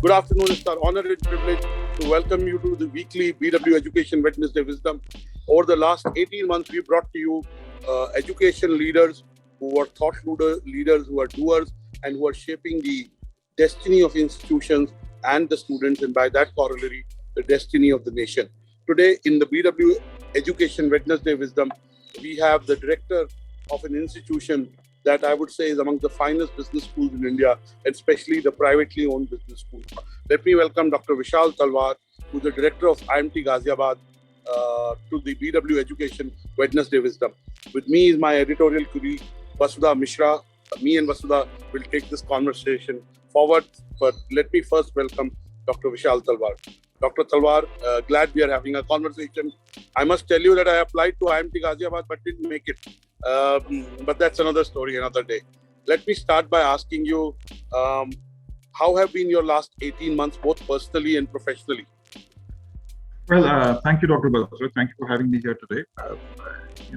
Good afternoon. It's our honor and privilege to welcome you to the weekly BW Education Wednesday Wisdom. Over the last 18 months, we brought to you education leaders who are thought leaders, who are doers, and who are shaping the destiny of institutions and the students, and by that corollary, the destiny of the nation. Today, in the BW Education Wednesday Wisdom, we have the director of an institution that I would say is among the finest business schools in India, especially the privately owned business schools. Let me welcome Dr. Vishal Talwar, who is the director of IMT Ghaziabad, to the BW Education Wednesday Wisdom. With me is my editorial colleague, Vasudha Mishra. Me and Vasudha will take this conversation forward, but let me first welcome Dr. Vishal Talwar. Dr. Talwar, glad we are having a conversation. I must tell you that I applied to IMT Ghaziabad but didn't make it. But that's another story, another day. Let me start by asking you, how have been your last 18 months, both personally and professionally? Well, thank you, Dr. Balsar. Thank you for having me here today.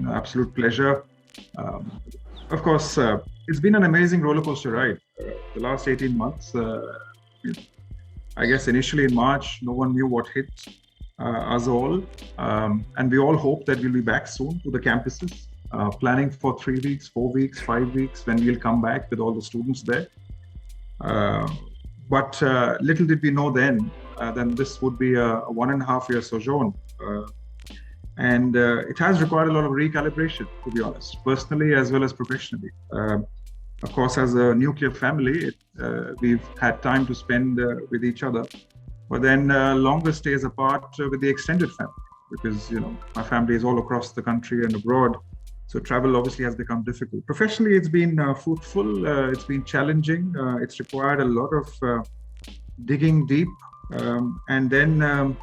Absolute pleasure. Of course, it's been an amazing roller coaster ride. The last 18 months, I guess initially in March, no one knew what hit us all. And we all hope that we'll be back soon to the campuses, planning for 3 weeks, 4 weeks, 5 weeks, when we'll come back with all the students there. But little did we know then this would be a 1.5 year sojourn. And it has required a lot of recalibration, to be honest, personally as well as professionally. Of course, as a nuclear family, we've had time to spend with each other, but then longer stays apart with the extended family, because my family is all across the country and abroad. So travel obviously has become difficult. Professionally, it's been fruitful, it's been challenging, it's required a lot of digging deep, and then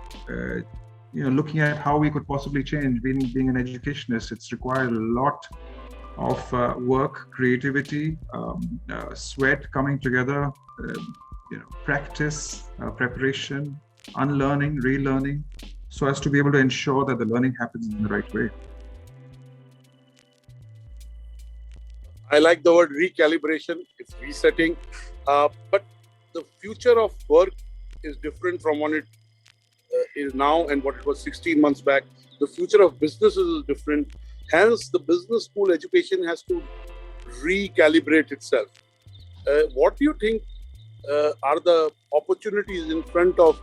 looking at how we could possibly change. Being an educationist, it's required a lot of work, creativity, sweat coming together, practice, preparation, unlearning, relearning, so as to be able to ensure that the learning happens in the right way. I like the word recalibration. It's resetting. But the future of work is different from what it is now and what it was 16 months back. The future of businesses is different. Hence, the business school education has to recalibrate itself. What do you think are the opportunities in front of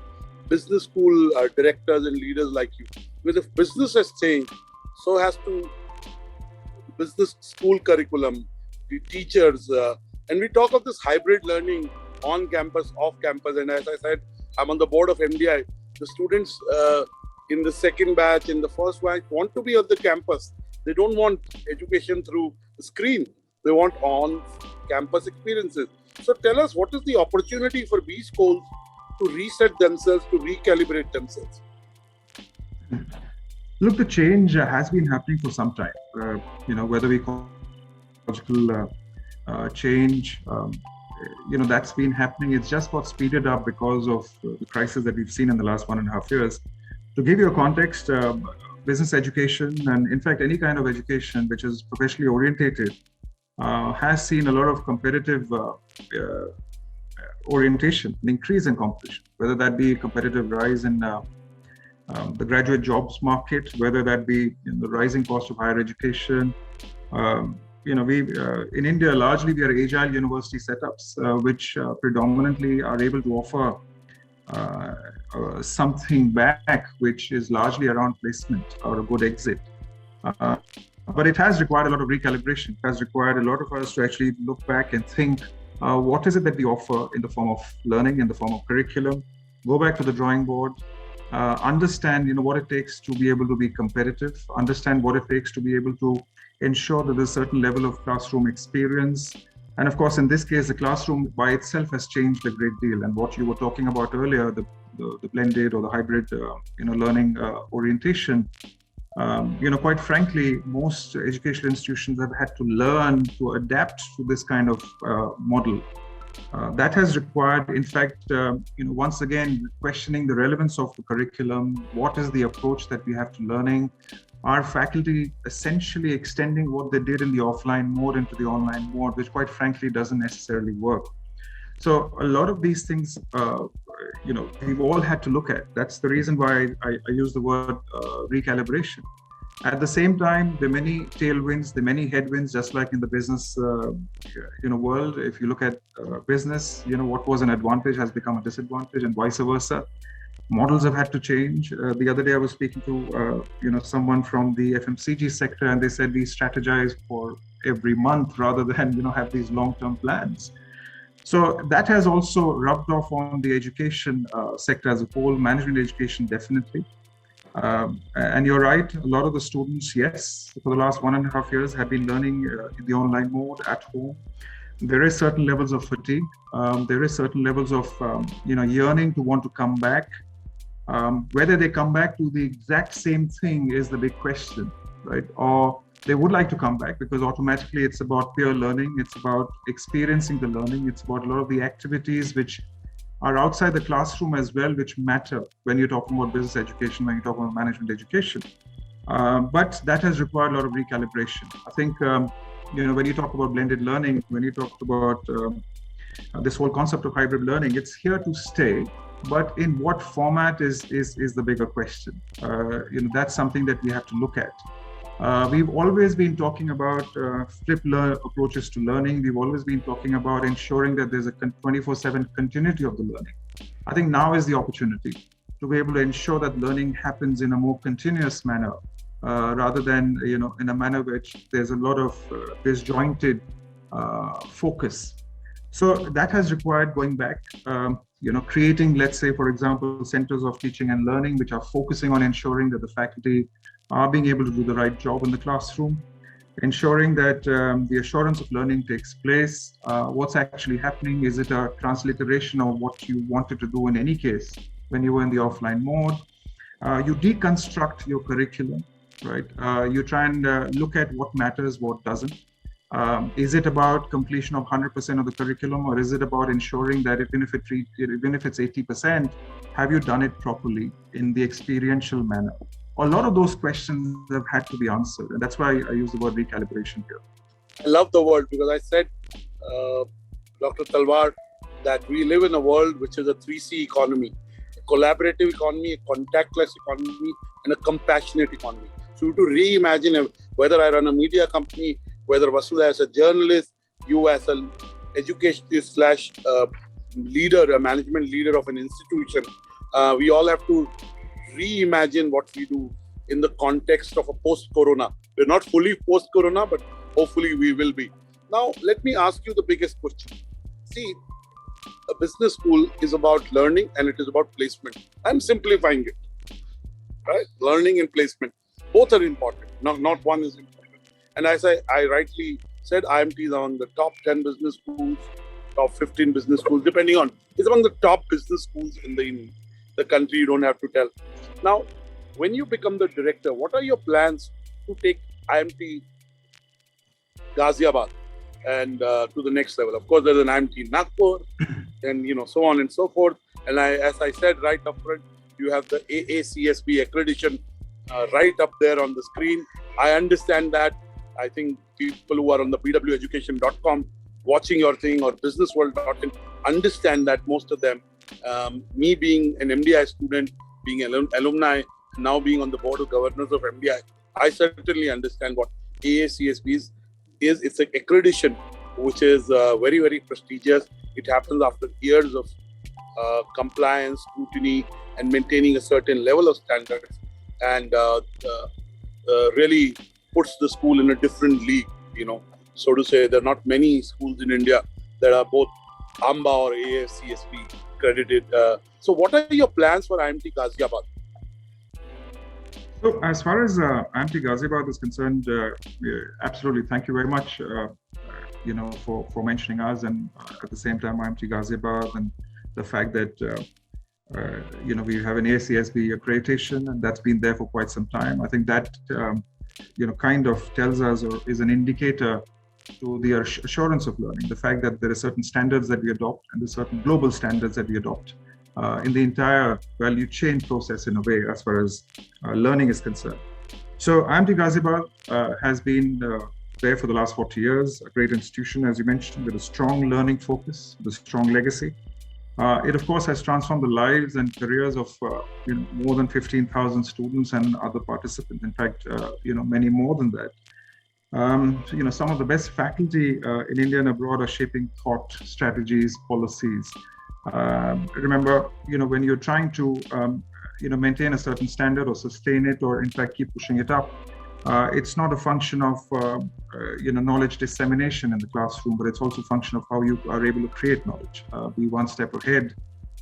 business school directors and leaders like you? Because if business has changed, so has to business school curriculum, the teachers, and we talk of this hybrid learning on campus, off campus. And as I said, I'm on the board of MDI. The students in the second batch, in the first batch, want to be on the campus. They don't want education through the screen. They want on-campus experiences. So tell us, what is the opportunity for these schools to reset themselves, to recalibrate themselves? Look, the change has been happening for some time. Whether we call it change, that's been happening. It's just got speeded up because of the crisis that we've seen in the last 1.5 years. To give you a context, business education, and in fact any kind of education which is professionally orientated, has seen a lot of competitive orientation, an increase in competition, whether that be competitive rise in the graduate jobs market, whether that be the rising cost of higher education. We in India, largely we are agile university setups, which predominantly are able to offer something back, which is largely around placement or a good exit. But it has required a lot of recalibration. It has required a lot of us to actually look back and think, what is it that we offer in the form of learning, in the form of curriculum, go back to the drawing board, understand what it takes to be able to be competitive, understand what it takes to be able to ensure that there's a certain level of classroom experience. And of course, in this case, the classroom by itself has changed a great deal. And what you were talking about earlier, the blended or the hybrid, learning orientation, quite frankly, most educational institutions have had to learn to adapt to this kind of model. That has required, in fact, once again, questioning the relevance of the curriculum. What is the approach that we have to learning? Our faculty essentially extending what they did in the offline mode into the online mode, which quite frankly doesn't necessarily work. So a lot of these things we've all had to look at. That's the reason why I use the word recalibration. At the same time, there are many tailwinds, there are many headwinds, just like in the business world. If you look at business, what was an advantage has become a disadvantage, and vice versa. Models have had to change. The other day, I was speaking to someone from the FMCG sector, and they said we strategize for every month rather than have these long-term plans. So that has also rubbed off on the education sector as a whole, management education definitely. And you're right, a lot of the students, yes, for the last 1.5 years have been learning in the online mode at home. There is certain levels of fatigue. There is certain levels of, yearning to want to come back. Whether they come back to the exact same thing is the big question, right? Or they would like to come back because automatically it's about peer learning. It's about experiencing the learning. It's about a lot of the activities which are outside the classroom as well, which matter when you're talking about business education, when you're talking about management education. But that has required a lot of recalibration. I think, when you talk about blended learning, when you talk about this whole concept of hybrid learning, it's here to stay. But in what format is the bigger question. That's something that we have to look at. We've always been talking about flipped approaches to learning. We've always been talking about ensuring that there's a 24/7 continuity of the learning. I think now is the opportunity to be able to ensure that learning happens in a more continuous manner, rather than in a manner which there's a lot of disjointed focus. So that has required going back, creating, let's say, for example, centers of teaching and learning, which are focusing on ensuring that the faculty are being able to do the right job in the classroom, ensuring that the assurance of learning takes place. What's actually happening? Is it a transliteration of what you wanted to do in any case when you were in the offline mode? You deconstruct your curriculum, right? You try and look at what matters, what doesn't. Is it about completion of 100% of the curriculum, or is it about ensuring that even if it's 80%, have you done it properly in the experiential manner? A lot of those questions have had to be answered, and that's why I use the word recalibration here. I love the word because I said, Dr. Talwar, that we live in a world which is a 3C economy: a collaborative economy, a contactless economy, and a compassionate economy. So to reimagine whether I run a media company, whether Vasudha as a journalist, you as an educator/leader, a management leader of an institution, we all have to reimagine what we do in the context of a post-corona. We're not fully post-corona, but hopefully we will be. Now, let me ask you the biggest question. See, a business school is about learning and it is about placement. I'm simplifying it, right? Learning and placement, both are important. Not one is important. And as I rightly said, IMT is on the top 10 business schools, top 15 business schools, depending on, it's among the top business schools in the country, you don't have to tell. Now, when you become the director, what are your plans to take IMT Ghaziabad and to the next level? Of course, there's an IMT Nagpur and so on and so forth. And as I said right up front, you have the AACSB accreditation right up there on the screen. I understand that. I think people who are on the bweducation.com watching your thing or businessworld.in understand that most of them, me being an MDI student, being an alumni, now being on the board of governors of MDI, I certainly understand what AACSB is. It's an accreditation which is very, very prestigious. It happens after years of compliance, scrutiny, and maintaining a certain level of standards, and really puts the school in a different league, so to say. There are not many schools in India that are both AMBA or AACSB credited. So what are your plans for IMT Ghaziabad? So as far as IMT Ghaziabad is concerned, absolutely. Thank you very much, for mentioning us, and at the same time, IMT Ghaziabad, and the fact that, we have an AACSB accreditation, and that's been there for quite some time. I think that, kind of tells us, or is an indicator to the assurance of learning, the fact that there are certain standards that we adopt and there are certain global standards that we adopt in the entire value chain process, in a way, as far as learning is concerned. So IMT Ghaziabad has been there for the last 40 years, a great institution, as you mentioned, with a strong learning focus, with a strong legacy. It, of course, has transformed the lives and careers of more than 15,000 students and other participants. In fact, many more than that. Some of the best faculty in India and abroad are shaping thought, strategies, policies. Remember, when you're trying to, maintain a certain standard or sustain it, or in fact keep pushing it up, it's not a function of, knowledge dissemination in the classroom, but it's also a function of how you are able to create knowledge, be one step ahead,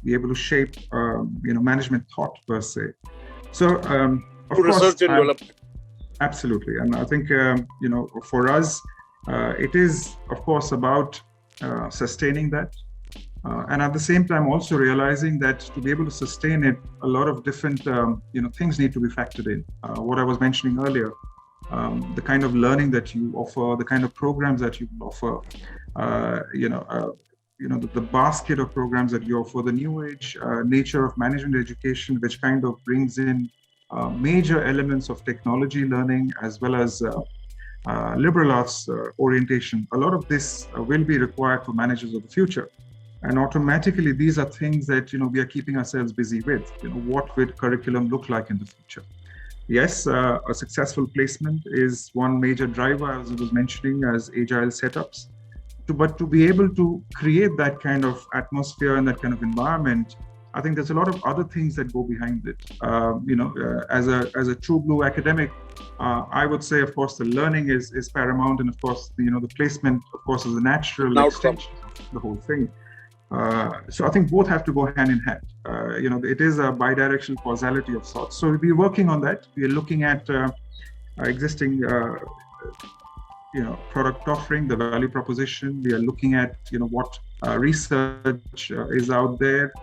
be able to shape, management thought per se. So, of course, research and development. Absolutely. And I think, for us, it is, of course, about sustaining that. And at the same time, also realizing that to be able to sustain it, a lot of different, things need to be factored in. What I was mentioning earlier, the kind of learning that you offer, the kind of programs that you offer, the basket of programs that you offer, the new age nature of management education, which kind of brings in major elements of technology learning as well as liberal arts orientation. A lot of this will be required for managers of the future. And automatically, these are things that, we are keeping ourselves busy with. What would curriculum look like in the future? Yes, a successful placement is one major driver, as I was mentioning, as agile setups. But to be able to create that kind of atmosphere and that kind of environment, I think there's a lot of other things that go behind it. As a true blue academic, I would say, of course, the learning is paramount, and of course, the placement, of course, is a natural extension of the whole thing. So I think both have to go hand in hand. It is a bidirectional causality of sorts. So we're working on that. We are looking at existing, product offering, the value proposition. We are looking at, what research is out there.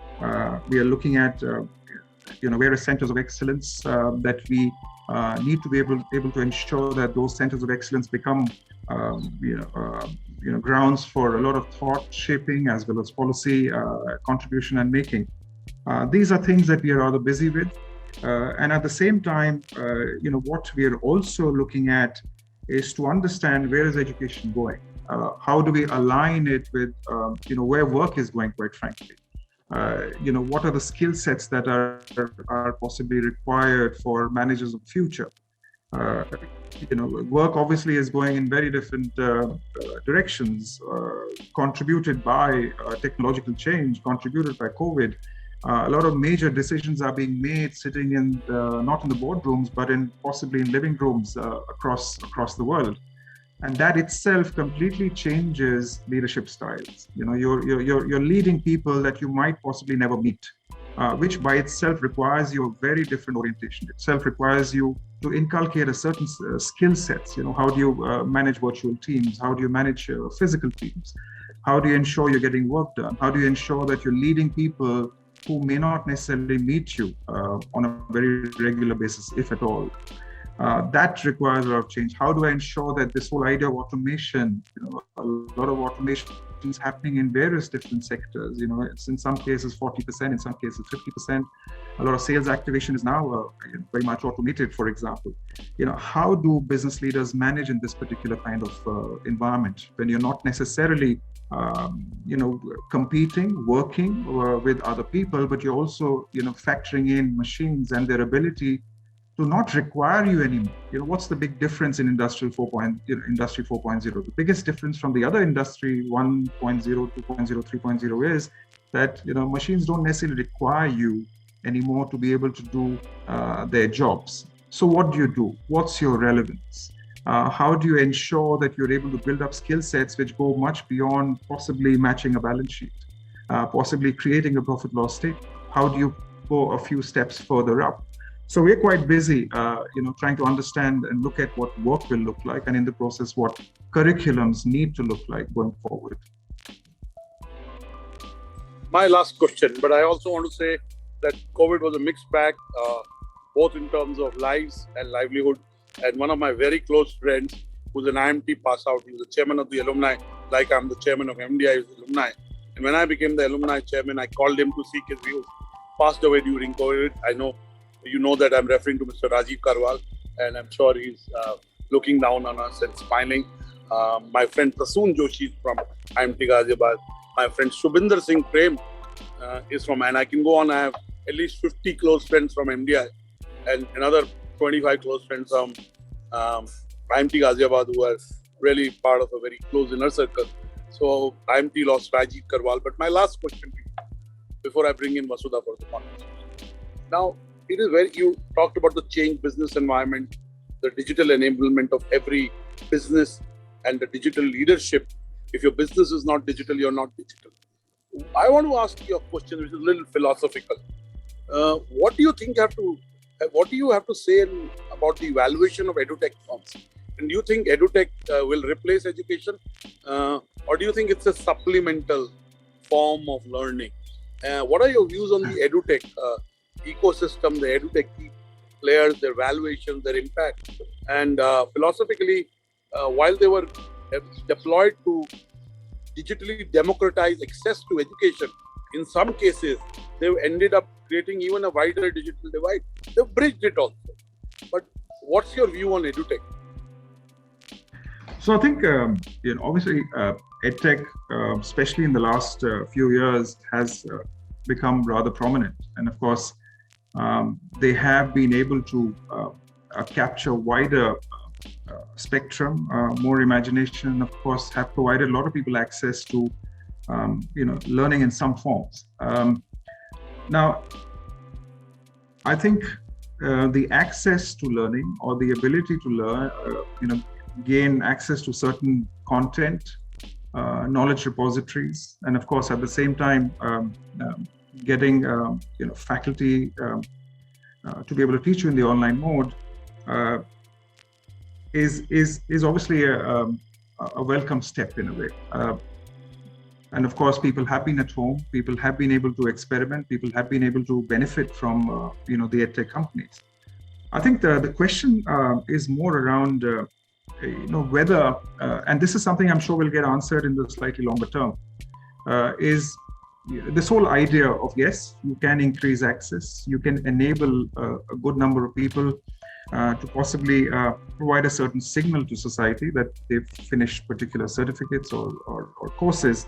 We are looking at, various centers of excellence that we need to be able to ensure that those centers of excellence become, grounds for a lot of thought shaping as well as policy contribution and making. These are things that we are rather busy with. And at the same time, what we are also looking at is to understand where is education going? How do we align it with, where work is going, quite frankly? What are the skill sets that are possibly required for managers of the future? Work obviously is going in very different directions, contributed by technological change, contributed by COVID. A lot of major decisions are being made sitting in not in the boardrooms, but possibly in living rooms across the world. And that itself completely changes leadership styles. You're leading people that you might possibly never meet, which by itself requires you a very different orientation. Itself requires you to inculcate a certain skill sets. How do you manage virtual teams? How do you manage physical teams? How do you ensure you're getting work done? How do you ensure that you're leading people who may not necessarily meet you on a very regular basis, if at all? That requires a lot of change. How do I ensure that this whole idea of automation, a lot of automation is happening in various different sectors. It's in some cases 40%, in some cases 50%. A lot of sales activation is now very much automated, for example. How do business leaders manage in this particular kind of environment when you're not necessarily competing, working with other people, but you're also, factoring in machines and their ability to not require you anymore. What's the big difference in Industry 4.0? The biggest difference from the other Industry 1.0, 2.0, 3.0 is that, machines don't necessarily require you anymore to be able to do their jobs. So what do you do? What's your relevance? How do you ensure that you're able to build up skill sets which go much beyond possibly matching a balance sheet, possibly creating a profit loss statement? How do you go a few steps further up? So we're quite busy, trying to understand and look at what work will look like, and in the process, what curriculums need to look like going forward. My last question, but I also want to say that COVID was a mixed bag, both in terms of lives and livelihood. And one of my very close friends, who's an IMT pass out, he was the chairman of the alumni, like I'm the chairman of MDI's alumni. And when I became the alumni chairman, I called him to seek his views. Passed away during COVID. I know you know that I'm referring to Mr. Rajiv Karwal, and I'm sure he's looking down on us and smiling. My friend Prasoon Joshi from IMT Ghaziabad, my friend Shubhinder Singh Prem, is from, and I can go on. I have at least 50 close friends from India, and another 25 close friends from IMT Ghaziabad, who are really part of a very close inner circle. So IMT lost Rajiv Karwal. But my last question to you, before I bring in Vasudha for the conversation. Now, it is where you talked about the change business environment, the digital enablement of every business, and the digital leadership. If your business is not digital, you're not digital. I want to ask you a question which is a little philosophical. What do you think what do you have to say about the evaluation of edutech firms? And do you think edutech will replace education, or do you think it's a supplemental form of learning? What are your views on the edutech ecosystem, the edutech players, their valuations, their impact? And philosophically, while they were deployed to digitally democratize access to education, in some cases, they've ended up creating even a wider digital divide. They've bridged it also. But what's your view on edutech? So I think, obviously, edtech, especially in the last few years, has become rather prominent. And of course, they have been able to capture wider spectrum, more imagination, and of course, have provided a lot of people access to, learning in some forms. Now, I think the access to learning, or the ability to learn, gain access to certain content, knowledge repositories, and of course, at the same time, getting faculty to be able to teach you in the online mode is obviously a welcome step in a way. And of course, people have been at home, people have been able to experiment, people have been able to benefit from the edtech companies. I think the question is more around whether, and this is something I'm sure will get answered in the slightly longer term, is this whole idea of, yes, you can increase access, you can enable a good number of people to possibly provide a certain signal to society that they've finished particular certificates or courses.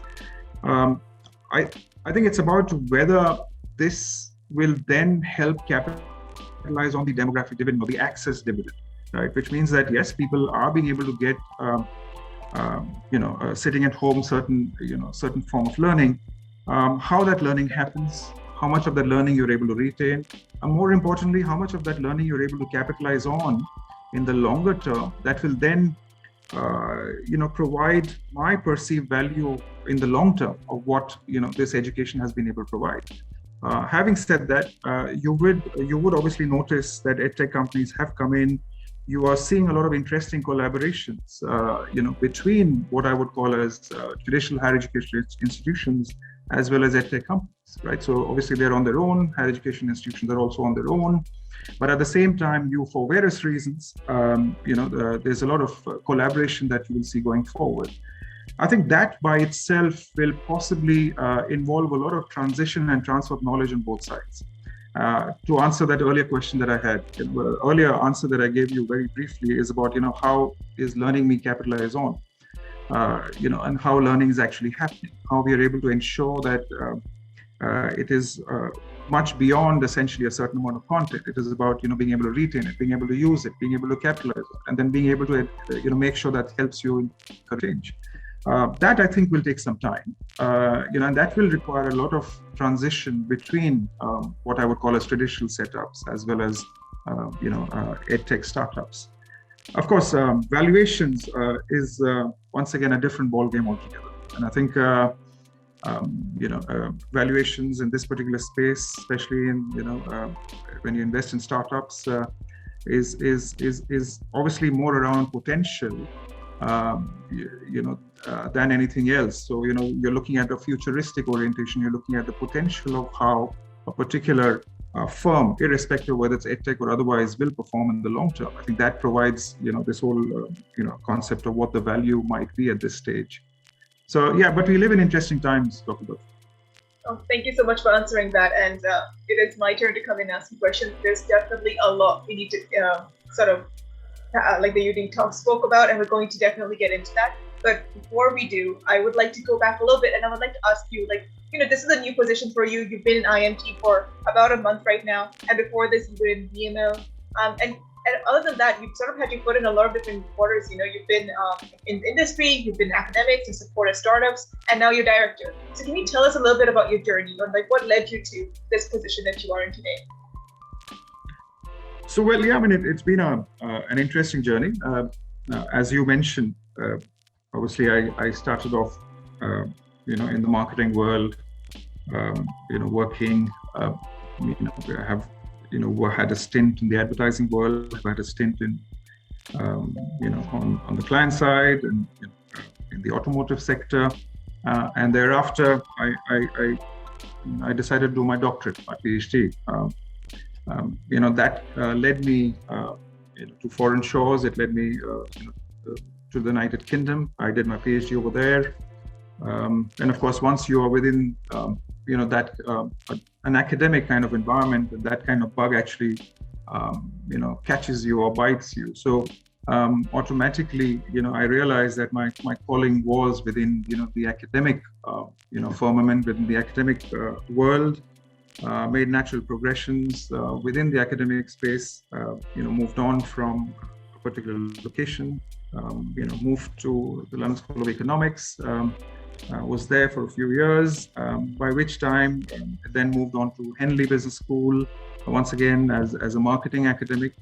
I think it's about whether this will then help capitalize on the demographic dividend or the access dividend, right? Which means that, yes, people are being able to get, sitting at home, certain form of learning. How that learning happens, how much of that learning you're able to retain, and more importantly, how much of that learning you're able to capitalize on in the longer term, that will then, provide my perceived value in the long term of what, this education has been able to provide. Having said that, you would obviously notice that edtech companies have come in. You are seeing a lot of interesting collaborations, between what I would call as traditional higher education institutions as well as edtech companies, right? So obviously they're on their own, higher education institutions are also on their own, but at the same time, for various reasons, there's a lot of collaboration that you will see going forward. I think that by itself will possibly involve a lot of transition and transfer of knowledge on both sides. To answer that earlier question that I had, earlier answer that I gave you very briefly is about, how is learning being capitalized on, and how learning is actually happening, how we are able to ensure that it is much beyond essentially a certain amount of content. It is about, being able to retain it, being able to use it, being able to capitalize it, and then being able to, make sure that helps you in change. That I think will take some time, and that will require a lot of transition between what I would call as traditional setups as well as, edtech startups. Of course, valuations is once again a different ballgame altogether, and I think valuations in this particular space, especially in when you invest in startups, is obviously more around potential. Than anything else. So, you're looking at a futuristic orientation, you're looking at the potential of how a particular firm, irrespective of whether it's edtech or otherwise, will perform in the long term. I think that provides, this whole, concept of what the value might be at this stage. So, yeah, but we live in interesting times, Dr. Dutt. Oh, thank you so much for answering that. And it is my turn to come in and ask some questions. There's definitely a lot we need to like the UD talk spoke about, and we're going to definitely get into that. But before we do, I would like to go back a little bit, and I would like to ask you, like, this is a new position for you. You've been in IMT for about a month right now, and before this, you were in VML. And other than that, you've sort of had your foot in a lot of different waters. You've been in industry, you've been academic, you supported startups, and now you're director. So can you tell us a little bit about your journey, or like what led you to this position that you are in today? So, well, yeah, I mean, it's been an interesting journey. As you mentioned, obviously, I started off, in the marketing world, working, I have, had a stint in the advertising world. I've had a stint in, on the client side and in the automotive sector. And thereafter, I decided to do my doctorate, my PhD. That led me to foreign shores. It led me to the United Kingdom. I did my PhD over there. And of course, once you are within, an academic kind of environment, that kind of bug actually, catches you or bites you. So automatically, I realized that my calling was within, the academic, firmament, within the academic world. Made natural progressions within the academic space, moved on from a particular location, moved to the London School of Economics, was there for a few years, by which time then moved on to Henley Business School, once again as a marketing academic.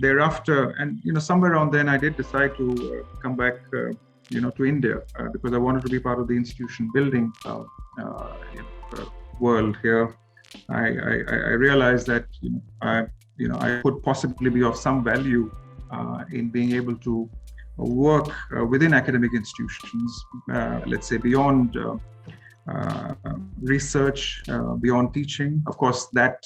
Thereafter, and somewhere around then, I did decide to come back, to India because I wanted to be part of the institution building world here. I realized that I could possibly be of some value in being able to work within academic institutions, let's say beyond research, beyond teaching. Of course, that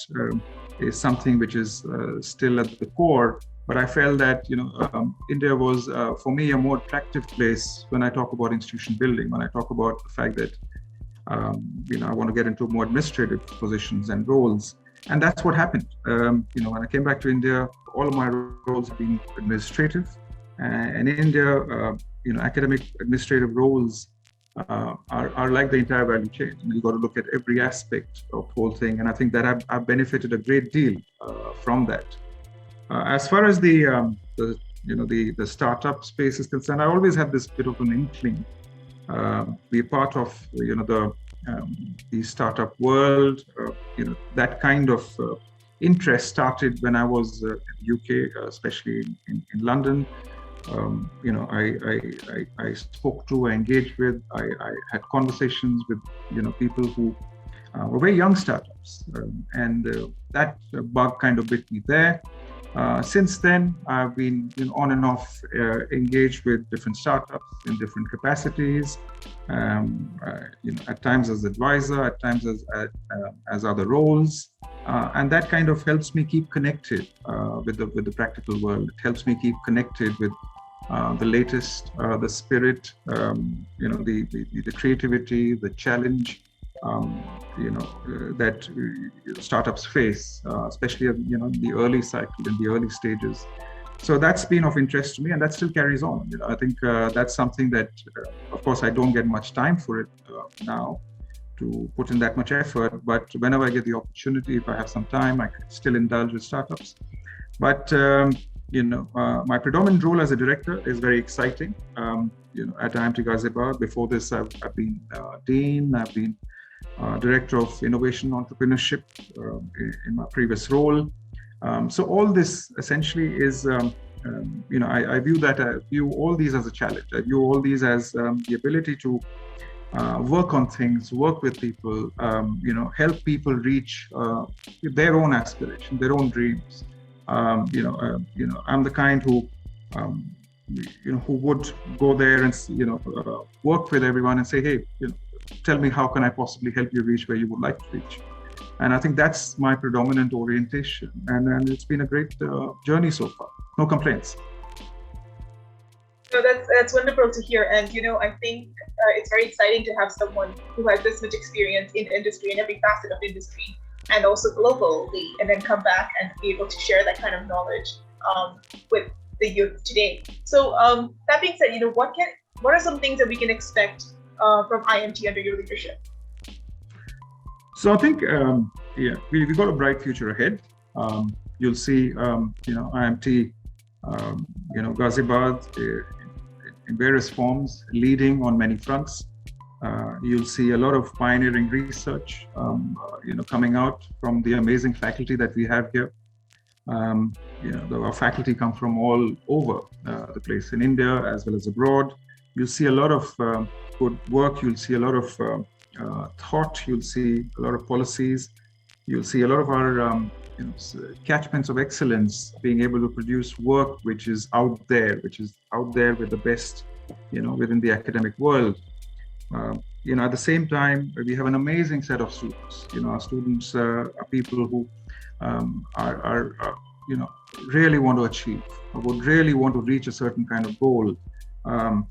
is something which is still at the core. But I felt that India was for me a more attractive place when I talk about institution building. When I talk about the fact that I want to get into more administrative positions and roles. And that's what happened. When I came back to India, all of my roles have been administrative. And in India, academic administrative roles are like the entire value chain. You've got to look at every aspect of the whole thing. And I think that I've benefited a great deal from that. As far as the startup space is concerned, I always had this bit of an inkling. Be part of the startup world. That kind of interest started when I was in the UK, especially in London. I spoke to, I engaged with, I had conversations with people who were very young startups, and that bug kind of bit me there. Since then, I've been on and off engaged with different startups in different capacities. At times as advisor, at times as other roles, and that kind of helps me keep connected with the practical world. It helps me keep connected with the latest, the spirit, the creativity, the challenge. That startups face, especially in the early cycle, in the early stages. So that's been of interest to me, and that still carries on. I think that's something that, of course, I don't get much time for it now to put in that much effort. But whenever I get the opportunity, if I have some time, I can still indulge with startups. But my predominant role as a director is very exciting. At IMT Ghaziabad, before this, I've been dean. I've been Director of Innovation Entrepreneurship in my previous role. So all this essentially is, I view all these as a challenge. I view all these as the ability to work on things, work with people, help people reach their own aspirations, their own dreams. I'm the kind who would go there and work with everyone and say, hey, tell me how can I possibly help you reach where you would like to reach. And I think that's my predominant orientation. And it's been a great journey so far. No complaints. So that's wonderful to hear. And, I think it's very exciting to have someone who has this much experience in industry, in every facet of industry, and also globally, and then come back and be able to share that kind of knowledge with the youth today. So that being said, what are some things that we can expect from IMT under your leadership? So I think, we've got a bright future ahead. You'll see, IMT, Ghaziabad in various forms, leading on many fronts. You'll see a lot of pioneering research, coming out from the amazing faculty that we have here. Our faculty come from all over the place in India as well as abroad. You'll see a lot of good work. You'll see a lot of thought. You'll see a lot of policies. You'll see a lot of our catchments of excellence being able to produce work which is out there with the best, within the academic world. At the same time, we have an amazing set of students. Our students are people who really want to achieve, would really want to reach a certain kind of goal. And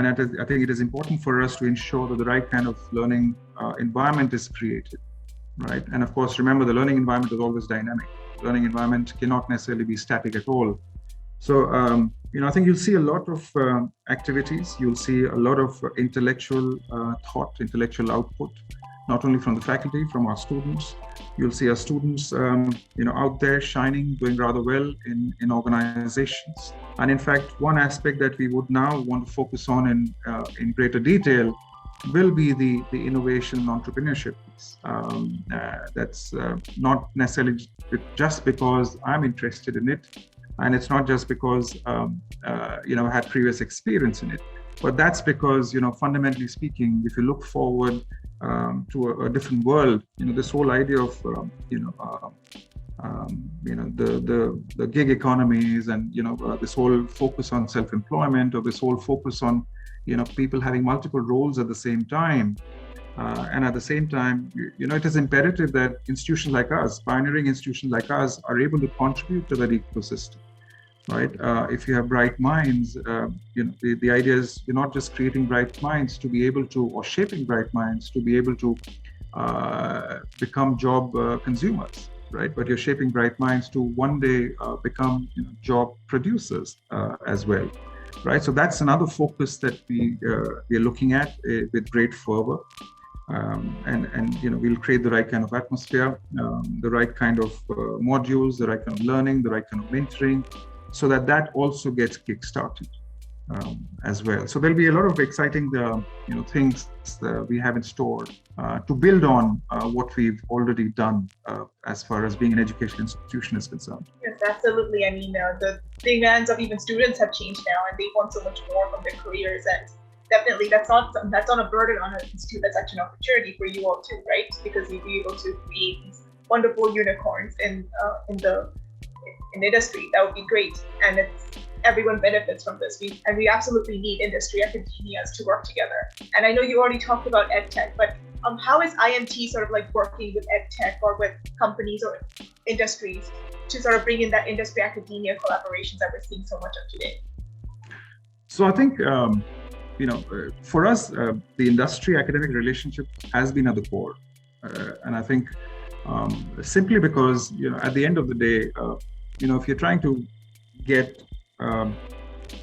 I think it is important for us to ensure that the right kind of learning environment is created, right? And of course, remember, the learning environment is always dynamic. Learning environment cannot necessarily be static at all. So, I think you'll see a lot of activities. You'll see a lot of intellectual thought, intellectual output, not only from the faculty, from our students. You'll see our students, out there shining, doing rather well in organizations. And in fact, one aspect that we would now want to focus on in greater detail will be the innovation and entrepreneurship. That's not necessarily just because I'm interested in it, and it's not just because I had previous experience in it, but that's because fundamentally speaking, if you look forward to a different world, this whole idea of the gig economies and this whole focus on self-employment, or this whole focus on people having multiple roles at the same time. And at the same time, it is imperative that institutions like us, pioneering institutions like us, are able to contribute to that ecosystem, right? If you have bright minds, the idea is you're not just creating bright minds to be able to, or shaping bright minds to be able to become job consumers, right? But you're shaping bright minds to one day become job producers as well. Right, so that's another focus that we are looking at with great fervor, and we'll create the right kind of atmosphere, the right kind of modules, the right kind of learning, the right kind of mentoring, so that also gets kickstarted as well. So there'll be a lot of exciting things that we have in store to build on what we've already done as far as being an educational institution is concerned. Yes, absolutely. I mean, the demands of even students have changed now, and they want so much more from their careers. And definitely, that's not a burden on an institute. That's actually an opportunity for you all too, right? Because you'll be able to create these wonderful unicorns in the industry. That would be great, and everyone benefits from this. We absolutely need industry academias to work together. And I know you already talked about EdTech, but how is IMT sort of like working with EdTech or with companies or industries to sort of bring in that industry academia collaborations that we're seeing so much of today? So I think, for us, the industry academic relationship has been at the core. And I think simply because, at the end of the day, if you're trying to get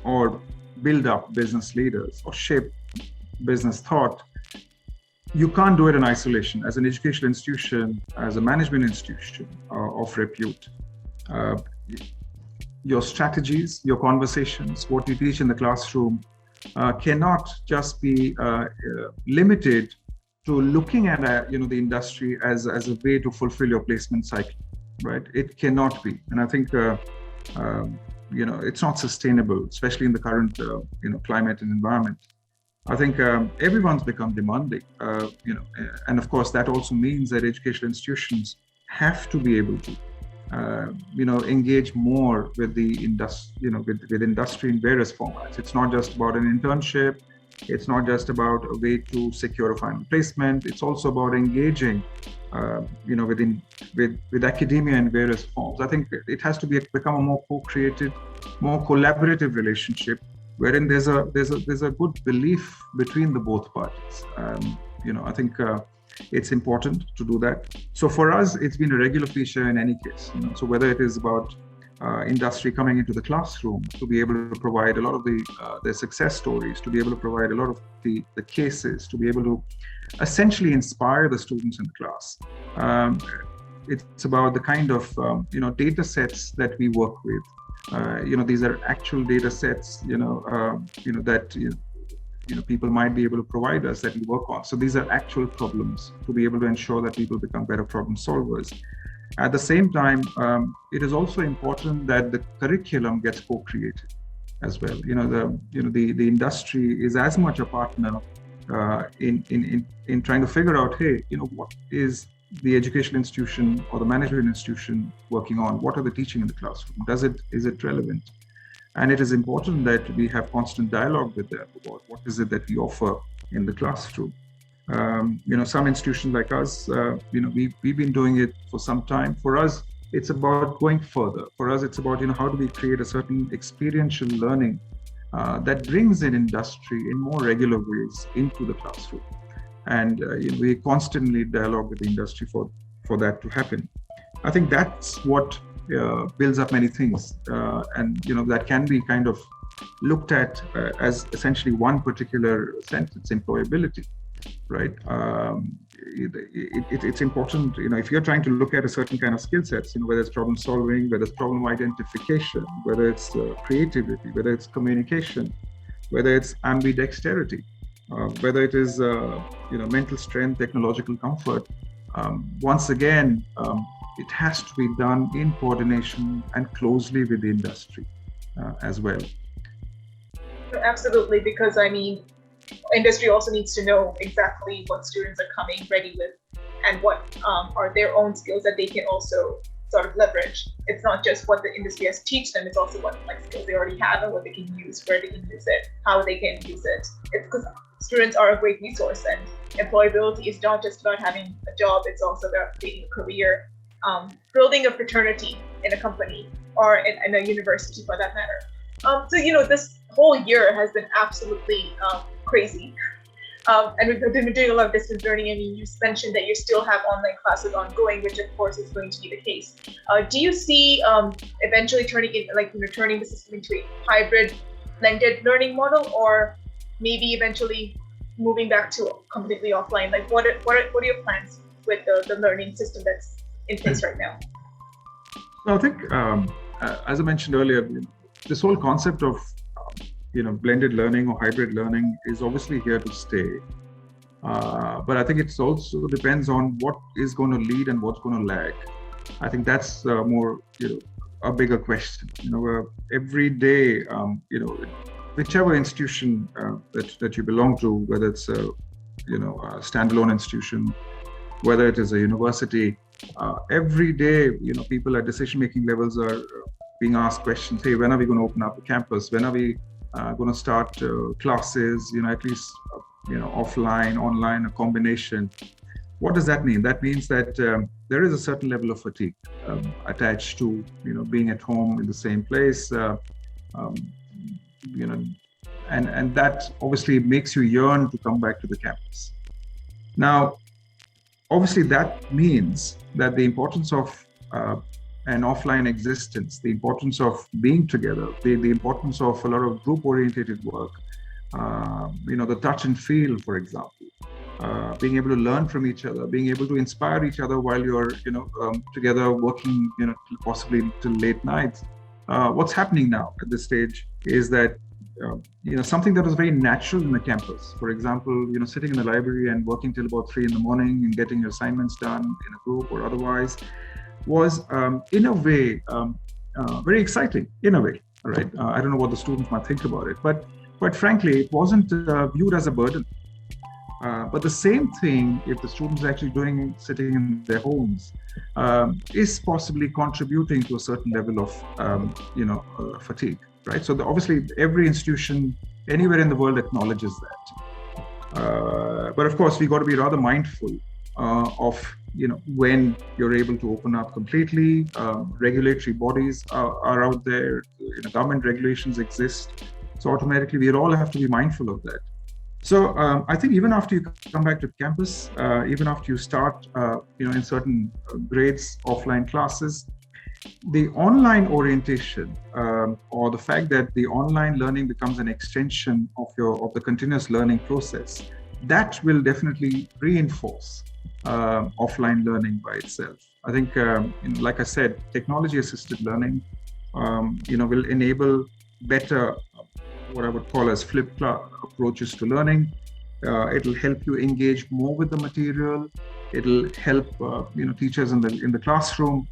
or build up business leaders or shape business thought, you can't do it in isolation. As an educational institution, as a management institution of repute, your strategies, your conversations, what you teach in the classroom cannot just be limited to looking at the industry as a way to fulfill your placement cycle, right? It cannot be. And I think it's not sustainable, especially in the current climate and environment. I think everyone's become demanding, and of course that also means that educational institutions have to be able to, engage more with the industry, with industry in various formats. It's not just about an internship. It's not just about a way to secure a final placement. It's also about engaging, with academia in various forms. I think it has to become a more co-created, more collaborative relationship, wherein there's a good belief between the both parties. I think it's important to do that. So for us, it's been a regular feature in any case. So whether it is about industry coming into the classroom to be able to provide a lot of their success stories, to be able to provide a lot of the cases, to be able to essentially inspire the students in the class. It's about the kind of data sets that we work with. These are actual data sets, that people might be able to provide us that we work on. So these are actual problems to be able to ensure that people become better problem solvers. At the same time, it is also important that the curriculum gets co-created as well. The industry is as much a partner in trying to figure out, hey, what is the educational institution or the management institution working on? What are they teaching in the classroom? Is it relevant? And it is important that we have constant dialogue with them about what is it that we offer in the classroom. Some institutions like us, we've been doing it for some time. For us, it's about going further. For us, it's about, how do we create a certain experiential learning that brings in industry in more regular ways into the classroom. And we constantly dialogue with the industry for that to happen. I think that's what builds up many things, and that can be kind of looked at as essentially one particular sentence: employability, right? It's important, if you're trying to look at a certain kind of skill sets, whether it's problem solving, whether it's problem identification, whether it's creativity, whether it's communication, whether it's ambidexterity, whether it is mental strength, technological comfort. Once again, it has to be done in coordination and closely with the industry as well. Absolutely, because industry also needs to know exactly what students are coming ready with and what are their own skills that they can also sort of leverage. It's not just what the industry has to teach them, it's also what skills they already have and what they can use, where they can use it, how they can use it. It's because students are a great resource, and employability is not just about having a job, it's also about creating a career, building a fraternity in a company or in a university for that matter. So this whole year has been absolutely crazy. And we've been doing a lot of distance learning. You mentioned that you still have online classes ongoing, which of course is going to be the case. Do you see eventually turning the system into a hybrid blended learning model, or maybe eventually moving back to completely offline? What are your plans with the learning system that's in place right now? I think, as I mentioned earlier, this whole concept of blended learning or hybrid learning is obviously here to stay. But I think it also depends on what is going to lead and what's going to lag. I think that's more, a bigger question. Every day, whichever institution that you belong to, whether it's a standalone institution, whether it is a university, every day, people at decision-making levels are being asked questions. Hey, when are we going to open up the campus? When are we going to start classes, at least, offline, online, a combination? What does that mean? That means that there is a certain level of fatigue attached to, being at home in the same place, and that obviously makes you yearn to come back to the campus. Now, obviously that means that the importance of an offline existence, the importance of being together, the importance of a lot of group-oriented work, the touch and feel, for example, being able to learn from each other, being able to inspire each other while you're, together working, possibly till late nights. What's happening now at this stage is that, something that was very natural in the campus, for example, sitting in the library and working till about 3 a.m. and getting your assignments done in a group or otherwise, was in a way very exciting, in a way, right? I don't know what the students might think about it, but quite frankly, it wasn't viewed as a burden. But the same thing, if the students are actually sitting in their homes, is possibly contributing to a certain level of, fatigue, right? So obviously every institution anywhere in the world acknowledges that. But of course, we got to be rather mindful of, when you're able to open up completely. Regulatory bodies are out there, government regulations exist. So automatically, we all have to be mindful of that. So I think even after you come back to campus, even after you start, in certain grades, offline classes, the online orientation or the fact that the online learning becomes an extension of the continuous learning process, that will definitely reinforce offline learning by itself. I think, like I said, technology-assisted learning, will enable better, what I would call as flipped approaches to learning. It'll help you engage more with the material. It'll help, teachers in the classroom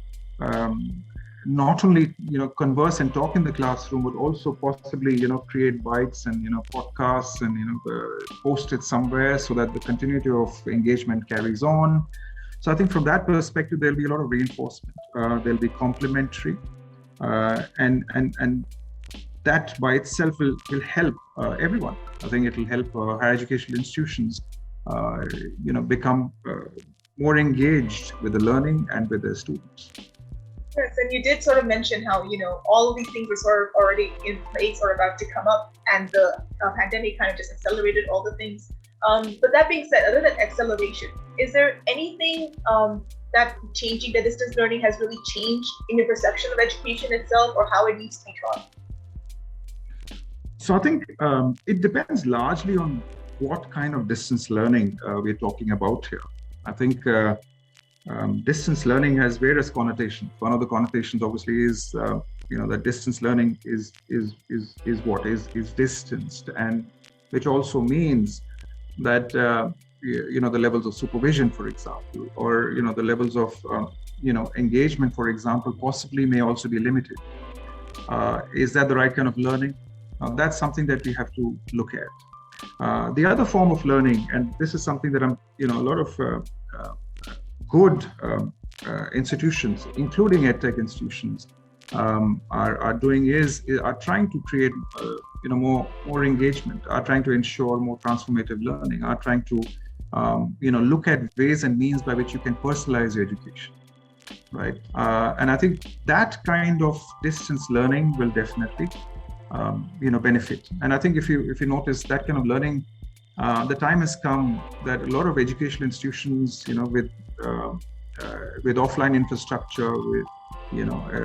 not only converse and talk in the classroom, but also possibly create bites and podcasts and post it somewhere so that the continuity of engagement carries on. So I think from that perspective, there'll be a lot of reinforcement. There'll be complementary, and that by itself will help everyone. I think it will help higher educational institutions, become more engaged with the learning and with their students. Yes, and you did sort of mention how, all of these things were sort of already in place or about to come up, and the pandemic kind of just accelerated all the things. But that being said, other than acceleration, is there anything that changing the distance learning has really changed in your perception of education itself or how it needs to be taught? So I think it depends largely on what kind of distance learning we're talking about here. I think distance learning has various connotations. One of the connotations, obviously, is that distance learning is distanced, and which also means that the levels of supervision, for example, or the levels of engagement, for example, possibly may also be limited. Is that the right kind of learning? That's something that we have to look at. The other form of learning, and this is something that a lot of good institutions, including edtech institutions, are doing are trying to create more engagement, are trying to ensure more transformative learning, are trying to look at ways and means by which you can personalize your education, right? And I think that kind of distance learning will definitely benefit. And I think if you notice that kind of learning, the time has come that a lot of educational institutions, with offline infrastructure, with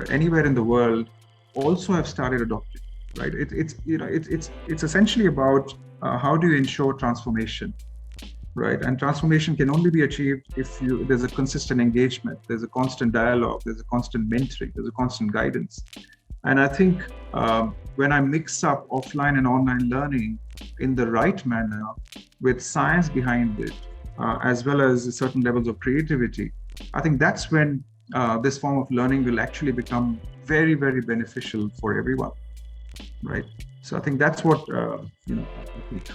anywhere in the world, also have started adopting. Right? It's essentially about how do you ensure transformation, right? And transformation can only be achieved if there's a consistent engagement, there's a constant dialogue, there's a constant mentoring, there's a constant guidance. And I think when I mix up offline and online learning in the right manner with science behind it, as well as certain levels of creativity, I think that's when this form of learning will actually become very, very beneficial for everyone, right? So I think that's what, I think.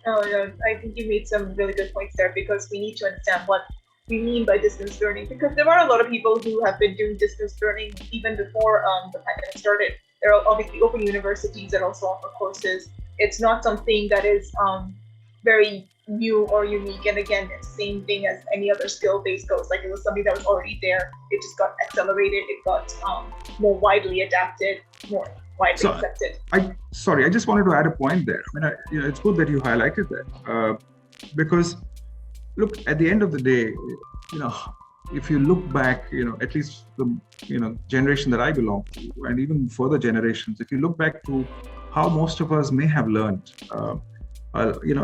Oh, yeah, I think you made some really good points there, because we need to understand what we mean by distance learning, because there are a lot of people who have been doing distance learning even before the pandemic started. There are obviously open universities that also offer courses. It's not something that is very new or unique. And again, it's the same thing as any other skill-based course. Like, it was something that was already there. It just got accelerated. It got more widely adapted, more widely accepted. I just wanted to add a point there. I mean, it's good that you highlighted that, because look, at the end of the day, if you look back, at least the generation that I belong to, and even further generations, if you look back to how most of us may have learned,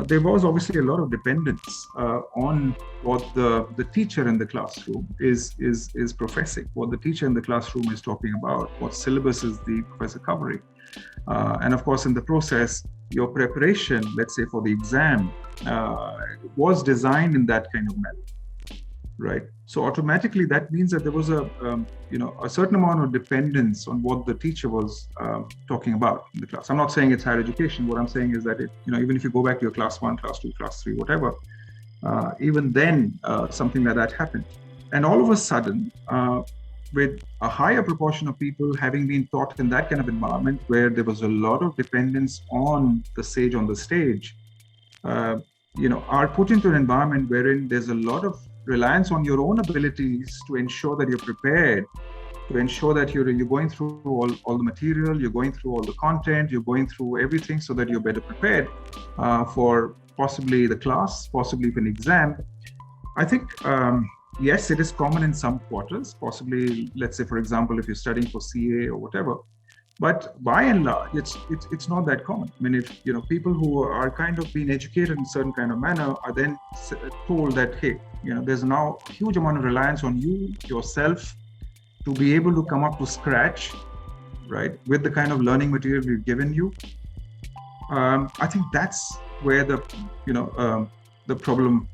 there was obviously a lot of dependence on what the teacher in the classroom is professing, what the teacher in the classroom is talking about, what syllabus is the professor covering. And of course, in the process, your preparation, let's say for the exam, was designed in that kind of manner, right? So automatically, that means that there was a certain amount of dependence on what the teacher was talking about in the class. I'm not saying it's higher education. What I'm saying is that even if you go back to your class 1, class 2, class 3, whatever, even then something like that happened. And all of a sudden, with a higher proportion of people having been taught in that kind of environment where there was a lot of dependence on the sage on the stage, are put into an environment wherein there's a lot of reliance on your own abilities to ensure that you're prepared, to ensure that you're going through all the material, you're going through all the content, you're going through everything so that you're better prepared for possibly the class, possibly for an exam. I think yes, it is common in some quarters, possibly, let's say, for example, if you're studying for CA or whatever, but by and large, it's not that common. I mean, if people who are kind of being educated in a certain kind of manner are then told that, hey, there's now a huge amount of reliance on you yourself to be able to come up to scratch, right, with the kind of learning material we've given you. I think that's where the problem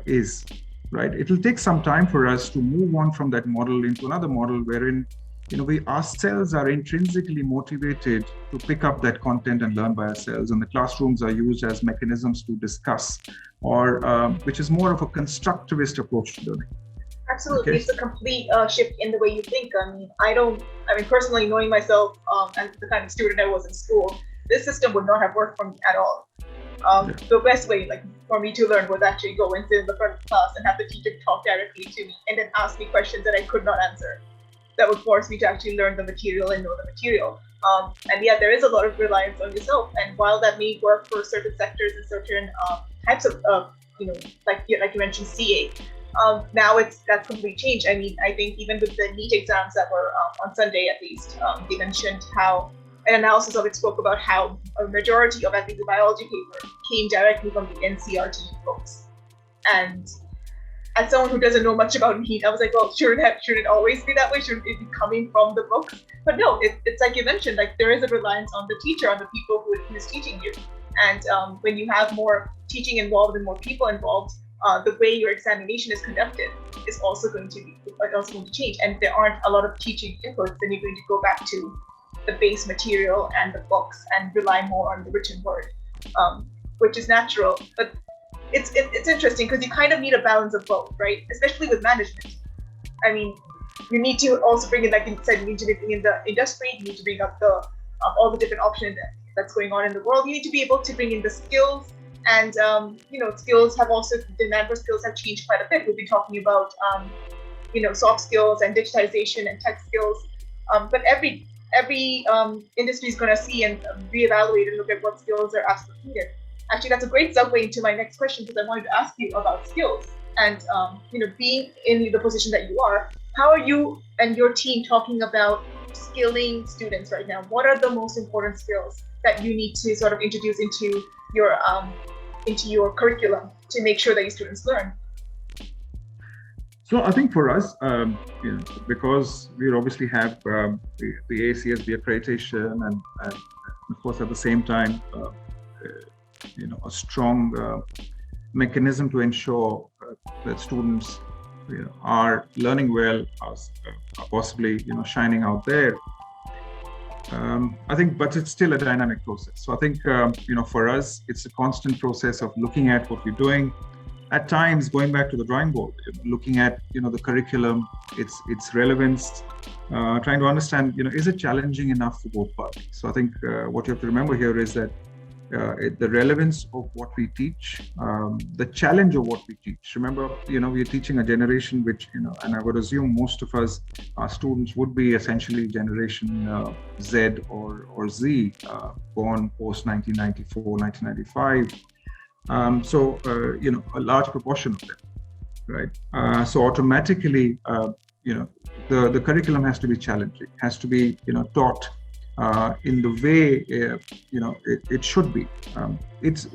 is, right? It'll take some time for us to move on from that model into another model wherein we ourselves are intrinsically motivated to pick up that content and learn by ourselves, and the classrooms are used as mechanisms to discuss, or which is more of a constructivist approach to learning. Absolutely, Okay. it's a complete shift in the way you think. I mean, personally, knowing myself and the kind of student I was in school, this system would not have worked for me at all. The best way, like, for me to learn was actually go and sit in the front of the class and have the teacher talk directly to me and then ask me questions that I could not answer. That would force me to actually learn the material and know the material. And yeah, there is a lot of reliance on yourself. And while that may work for certain sectors and certain types of, like you mentioned, CA, now that's completely changed. I mean, I think even with the NEET exams that were on Sunday, at least, they mentioned how an analysis of it spoke about how a majority of, I think, the biology paper came directly from the NCRT books. And as someone who doesn't know much about NEET, I was like, well, should it always be that way? Should it be coming from the books? But no, it's like you mentioned, like there is a reliance on the teacher, on the people who is teaching you. And when you have more teaching involved and more people involved, the way your examination is conducted is also going to change. And there aren't a lot of teaching inputs, then you're going to go back to the base material and the books and rely more on the written word, which is natural. But it's interesting because you kind of need a balance of both, right? Especially with management. I mean, you need to also bring in, like you said, you need to bring in the industry, you need to bring up the all the different options that's going on in the world. You need to be able to bring in the skills, and skills have also, demand for skills have changed quite a bit. We'll be talking about soft skills and digitization and tech skills, but every industry is going to see and reevaluate and look at what skills are absolutely needed. Actually, that's a great segue into my next question, because I wanted to ask you about skills. And being in the position that you are, how are you and your team talking about skilling students right now? What are the most important skills that you need to sort of introduce into your curriculum to make sure that your students learn? So I think for us, because we obviously have the ACSB accreditation, and of course at the same time, a strong mechanism to ensure that students are learning well, are possibly shining out there. I think, but it's still a dynamic process. So I think for us, it's a constant process of looking at what we're doing. At times, going back to the drawing board, looking at the curriculum, its relevance, trying to understand is it challenging enough for both parties. So I think what you have to remember here is that the relevance of what we teach, the challenge of what we teach. Remember, we are teaching a generation which, and I would assume most of us, our students would be essentially generation Z or Z, born post 1994, 1995. So, a large proportion of them, right? So automatically, the curriculum has to be challenging, has to be, taught in the way it should be. It's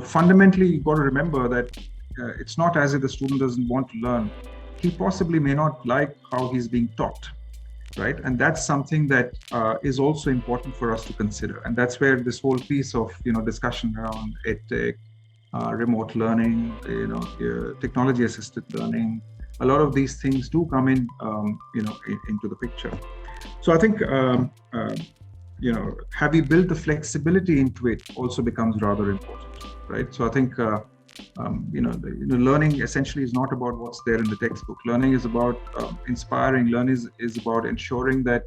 fundamentally, you've got to remember that it's not as if the student doesn't want to learn. He possibly may not like how he's being taught, right? And that's something that is also important for us to consider. And that's where this whole piece of discussion around EdTech, remote learning, technology assisted learning, a lot of these things do come in into the picture. So I think have we built the flexibility into it also becomes rather important, right? So I think learning essentially is not about what's there in the textbook. Learning is about inspiring. Learning is about ensuring that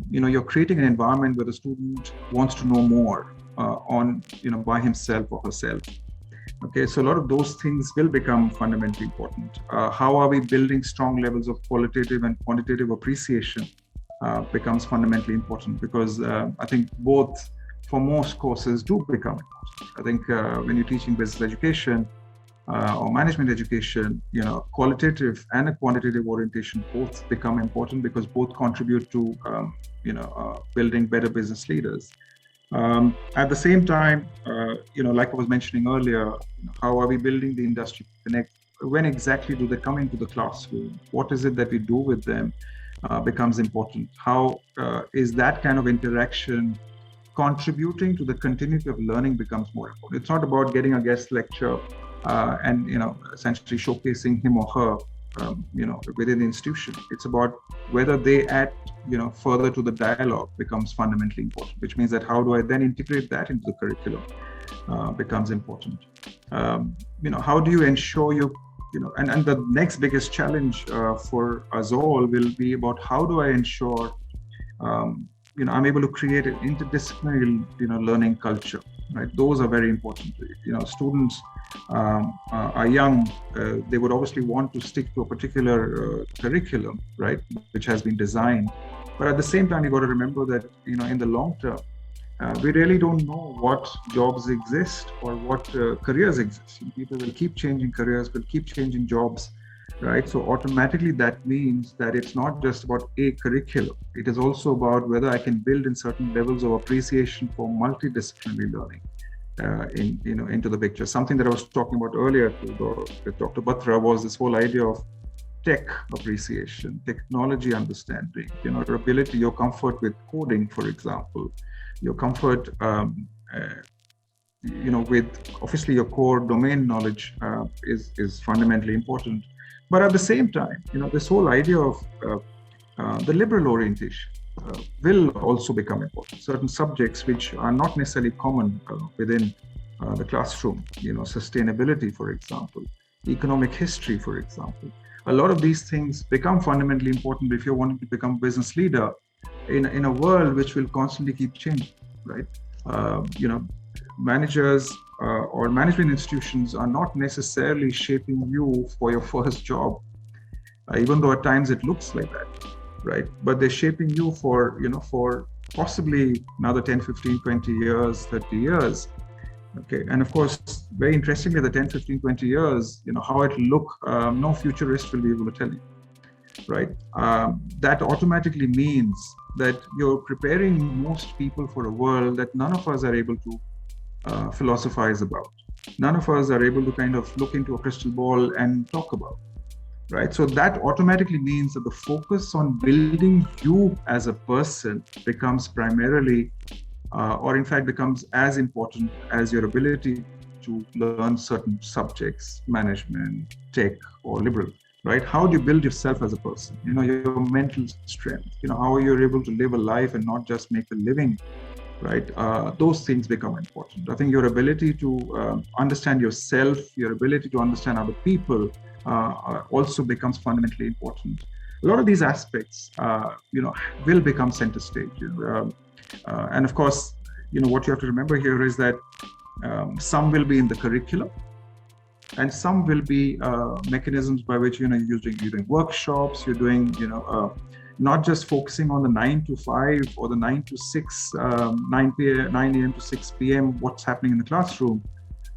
you're creating an environment where the student wants to know more by himself or herself. Okay, so a lot of those things will become fundamentally important. How are we building strong levels of qualitative and quantitative appreciation becomes fundamentally important, because I think both for most courses do become important. I think when you're teaching business education, or management education, qualitative and a quantitative orientation both become important because both contribute to, building better business leaders. At the same time, like I was mentioning earlier, how are we building the industry connect? When exactly do they come into the classroom? What is it that we do with them becomes important. How is that kind of interaction contributing to the continuity of learning becomes more important. It's not about getting a guest lecture and essentially showcasing him or her within the institution. It's about whether they add further to the dialogue becomes fundamentally important, which means that how do I then integrate that into the curriculum becomes important. How do you ensure and the next biggest challenge for us all will be about how do I ensure I'm able to create an interdisciplinary learning culture, right? Those are very important. Students are young, they would obviously want to stick to a particular curriculum, right, which has been designed. But at the same time, you got to remember that in the long term, we really don't know what jobs exist or what careers exist. People will keep changing careers, will keep changing jobs, right? So automatically that means that it's not just about a curriculum. It is also about whether I can build in certain levels of appreciation for multidisciplinary learning into the picture. Something that I was talking about earlier with Dr. Batra was this whole idea of tech appreciation, technology understanding, your ability, your comfort with coding, for example, your comfort, with obviously your core domain knowledge is fundamentally important. But at the same time, this whole idea of the liberal orientation will also become important. Certain subjects which are not necessarily common within the classroom, sustainability, for example, economic history, for example. A lot of these things become fundamentally important if you're wanting to become a business leader in a world which will constantly keep changing, right? Managers or management institutions are not necessarily shaping you for your first job, even though at times it looks like that, right? But they're shaping you for possibly another 10, 15, 20 years, 30 years. Okay, and of course, very interestingly, the 10, 15, 20 years, how it look, no futurist will be able to tell you, right? That automatically means that you're preparing most people for a world that none of us are able to philosophize about. None of us are able to kind of look into a crystal ball and talk about, right? So that automatically means that the focus on building you as a person becomes primarily or in fact becomes as important as your ability to learn certain subjects, management, tech, or liberal, right? How do you build yourself as a person? Your mental strength, how are you able to live a life and not just make a living, right? Those things become important. I think your ability to understand yourself, your ability to understand other people also becomes fundamentally important. A lot of these aspects, will become center stage. And of course, what you have to remember here is that some will be in the curriculum, and some will be mechanisms by which you're doing workshops. You're doing not just focusing on the 9 to 5 or the 9 to 6, 9 a.m. to 6 p.m. what's happening in the classroom,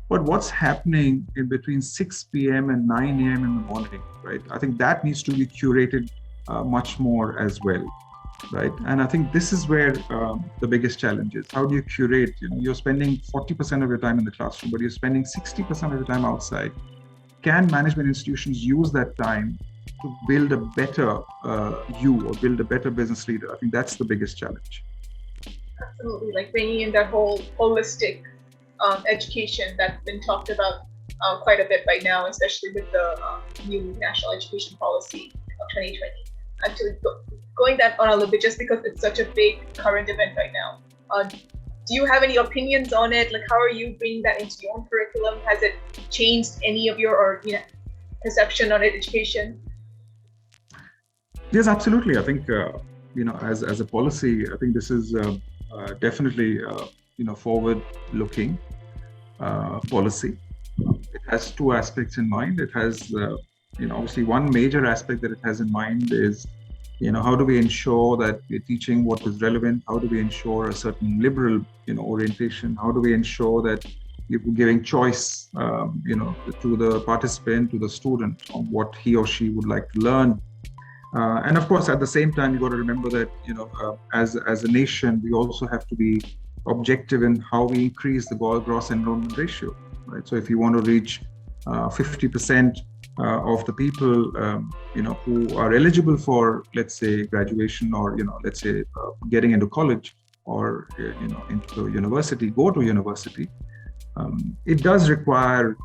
but what's happening in between 6 p.m. and 9 a.m. in the morning, right? I think that needs to be curated much more as well, right? And I think this is where the biggest challenge is. How do you curate? You're spending 40% of your time in the classroom, but you're spending 60% of your time outside. Can management institutions use that time to build a better you or build a better business leader? I think that's the biggest challenge. Absolutely, like bringing in that whole holistic education that's been talked about quite a bit by now, especially with the new national education policy of 2020. Actually, going that on a little bit, just because it's such a big current event right now. Do you have any opinions on it? Like, how are you bringing that into your own curriculum? Has it changed any of your perception on education? Yes, absolutely. I think as a policy, I think this is definitely forward-looking policy. It has two aspects in mind. It has obviously one major aspect that it has in mind is how do we ensure that we're teaching what is relevant? How do we ensure a certain liberal orientation? How do we ensure that you're giving choice, to the participant, to the student on what he or she would like to learn. And of course, at the same time, you got to remember that, as a nation, we also have to be objective in how we increase the gross enrollment ratio, right? So if you want to reach 50% of the people, who are eligible for, let's say, graduation, or, let's say, getting into college, or, into university, go to university, it does require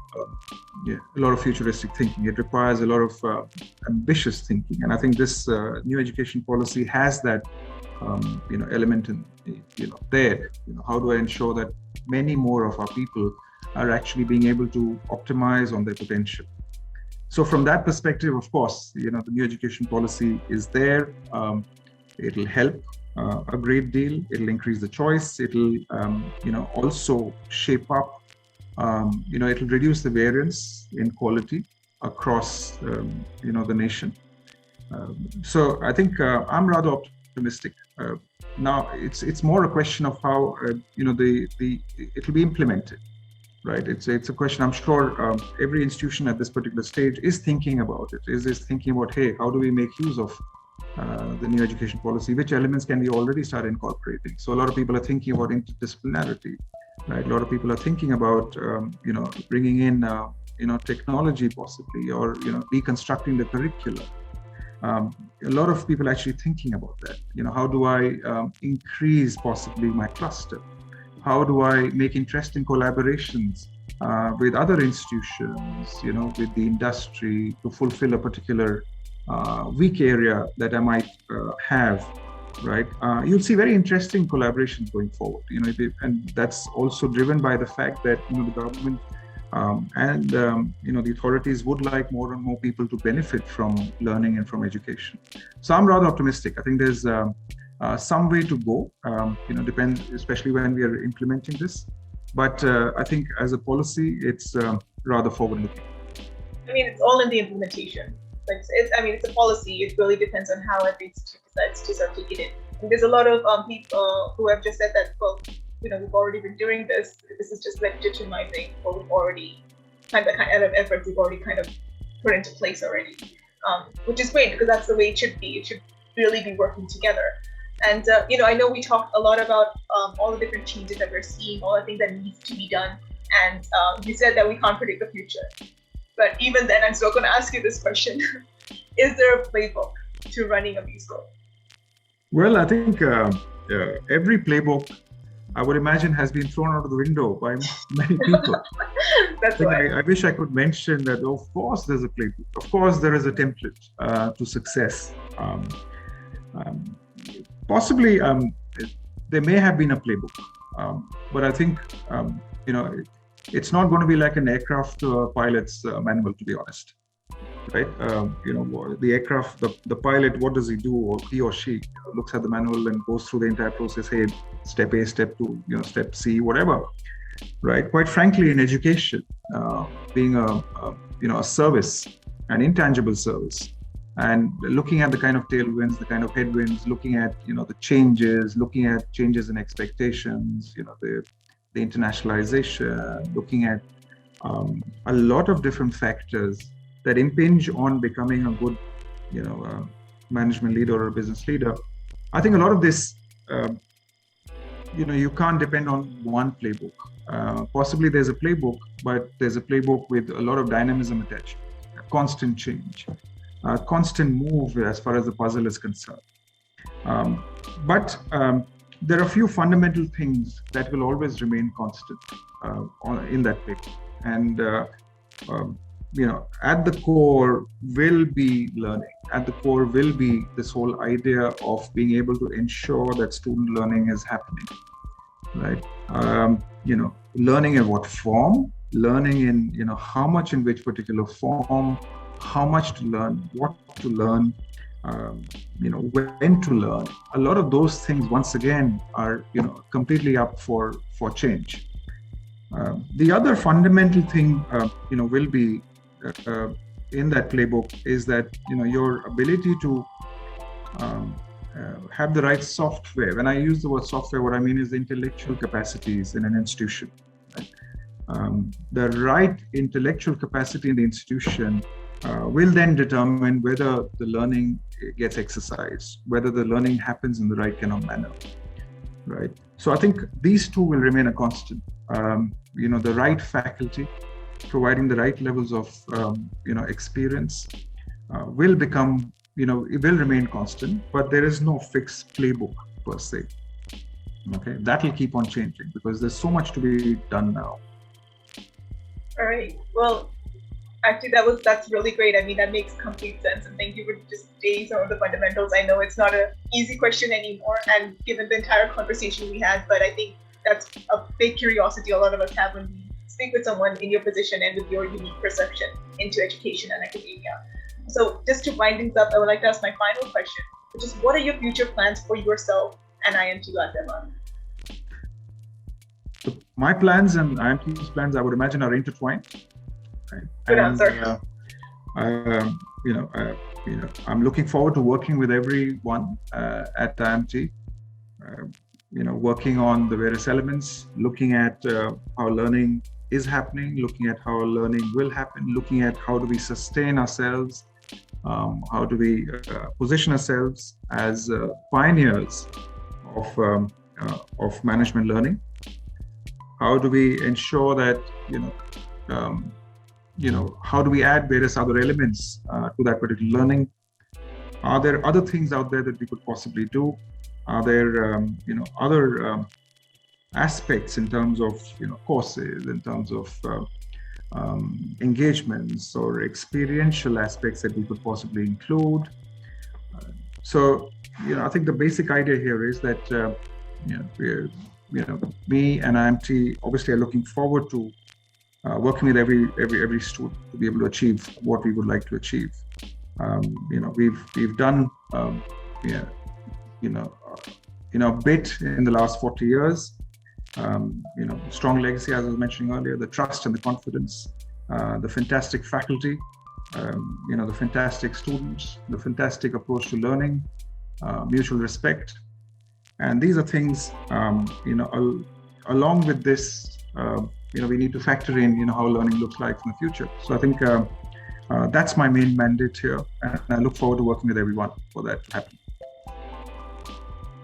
a lot of futuristic thinking. It requires a lot of ambitious thinking. And I think this new education policy has that, element in, there. How do I ensure that many more of our people are actually being able to optimize on their potential? So from that perspective, of course, the new education policy is there. It'll help a great deal. It'll increase the choice. It'll, also shape up, it'll reduce the variance in quality across, the nation. So I think I'm rather optimistic. Now it's more a question of how, it'll be implemented. Right, it's a question. I'm sure every institution at this particular stage is thinking about it. Is thinking about, hey, how do we make use of the new education policy? Which elements can we already start incorporating? So a lot of people are thinking about interdisciplinarity, right? A lot of people are thinking about, bringing in, technology possibly, or deconstructing the curriculum. A lot of people actually thinking about that. How do I increase possibly my cluster? How do I make interesting collaborations with other institutions, with the industry, to fulfill a particular weak area that I might have, right? You'll see very interesting collaborations going forward, and that's also driven by the fact that, the government and, the authorities would like more and more people to benefit from learning and from education. So I'm rather optimistic. I think there's some way to go, depends, especially when we are implementing this. But I think as a policy, it's rather forward-looking. I mean, it's all in the implementation. It's a policy. It really depends on how every institute decides to sort of take it in. And there's a lot of people who have just said that, well, we've already been doing this. This is just legitimizing what we've already kind of efforts we've already kind of put into place already, which is great, because that's the way it should be. It should really be working together. And, I know we talked a lot about all the different changes that we're seeing, all the things that needs to be done. And you said that we can't predict the future. But even then, I'm still going to ask you this question. Is there a playbook to running a B-School? Well, I think every playbook, I would imagine, has been thrown out of the window by many people. That's right. I wish I could mention that, of course, there's a playbook. Of course, there is a template to success. Possibly, there may have been a playbook, but I think, it's not going to be like an aircraft pilot's manual, to be honest, right? The aircraft, the pilot, what does he do? Or he or she looks at the manual and goes through the entire process. Hey, step A, step 2, step C, whatever, right? Quite frankly, in education, being a service, an intangible service, and looking at the kind of tailwinds, the kind of headwinds, looking at the changes, looking at changes in expectations, the internationalization, looking at a lot of different factors that impinge on becoming a good, management leader or a business leader. I think a lot of this, you can't depend on one playbook. Possibly there's a playbook, but there's a playbook with a lot of dynamism attached, constant change, constant move as far as the puzzle is concerned. But there are a few fundamental things that will always remain constant in that playbook. And, at the core will be learning. At the core will be this whole idea of being able to ensure that student learning is happening, right? Learning in what form, learning in, how much in which particular form, how much to learn, what to learn, when to learn. A lot of those things, once again, are, completely up for change. The other fundamental thing, will be in that playbook is that, your ability to have the right software. When I use the word software, what I mean is the intellectual capacities in an institution. Right? The right intellectual capacity in the institution will then determine whether the learning gets exercised, whether the learning happens in the right kind of manner, right? So I think these two will remain a constant. The right faculty, providing the right levels of experience, will become, it will remain constant, but there is no fixed playbook per se. Okay, that will keep on changing because there's so much to be done now. All right. Well, actually, that's really great. I mean, that makes complete sense. And thank you for just stating some of the fundamentals. I know it's not an easy question anymore, and given the entire conversation we had, but I think that's a big curiosity a lot of us have when we speak with someone in your position and with your unique perception into education and academia. So just to wind things up, I would like to ask my final question, which is, what are your future plans for yourself and IMT Guatemala? So my plans and IMT's plans, I would imagine, are intertwined. Right? Good answer. I'm looking forward to working with everyone at IMT. Working on the various elements, looking at how learning is happening, looking at how learning will happen, looking at how do we sustain ourselves, how do we position ourselves as pioneers of management learning. How do we ensure that, how do we add various other elements to that particular learning? Are there other things out there that we could possibly do? Are there, other aspects in terms of, courses, in terms of engagements or experiential aspects that we could possibly include? I think the basic idea here is that, me and IMT obviously are looking forward to working with every student to be able to achieve what we would like to achieve. We've done a bit in the last 40 years. Strong legacy, as I was mentioning earlier, the trust and the confidence, the fantastic faculty, the fantastic students, the fantastic approach to learning, mutual respect. And these are things, along with this, we need to factor in, how learning looks like in the future. So I think that's my main mandate here. And I look forward to working with everyone for that to happen.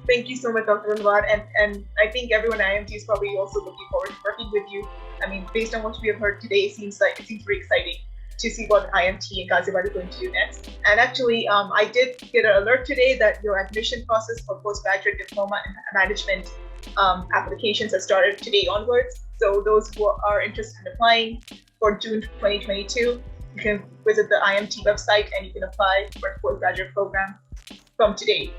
Thank you so much, Dr. Talwar. And I think everyone at IMT is probably also looking forward to working with you. I mean, based on what we have heard today, it seems very exciting to see what IMT and Ghaziabad are going to do next. And actually, I did get an alert today that your admission process for postgraduate diploma in management applications has started today onwards. So those who are interested in applying for June 2022, you can visit the IMT website and you can apply for a postgraduate program from today.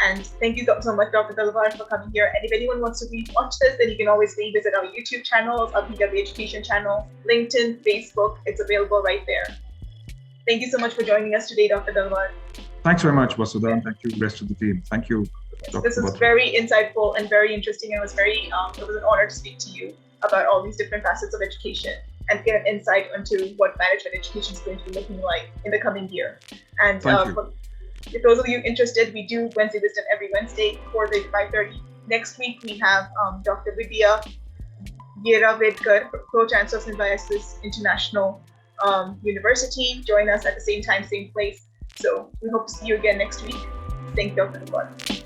And thank you so much, Dr. Talwar, for coming here. And if anyone wants to rewatch this, then you can always revisit our YouTube channels, our BW Education channel, LinkedIn, Facebook. It's available right there. Thank you so much for joining us today, Dr. Talwar. Thanks very much, Vasudha, and thank you, rest of the team. Thank you. Yes, this was very insightful and very interesting. It was an honor to speak to you about all these different facets of education and get an insight into what management education is going to be looking like in the coming year. And if those of you interested, we do Wednesday Wisdom every Wednesday, 4:30 to 5:30. Next week, we have Dr. Vidya Yeravedkar, Pro-Chancellor of Symbiosis International University. Join us at the same time, same place. So we hope to see you again next week. Thank you, Dr. Talwar.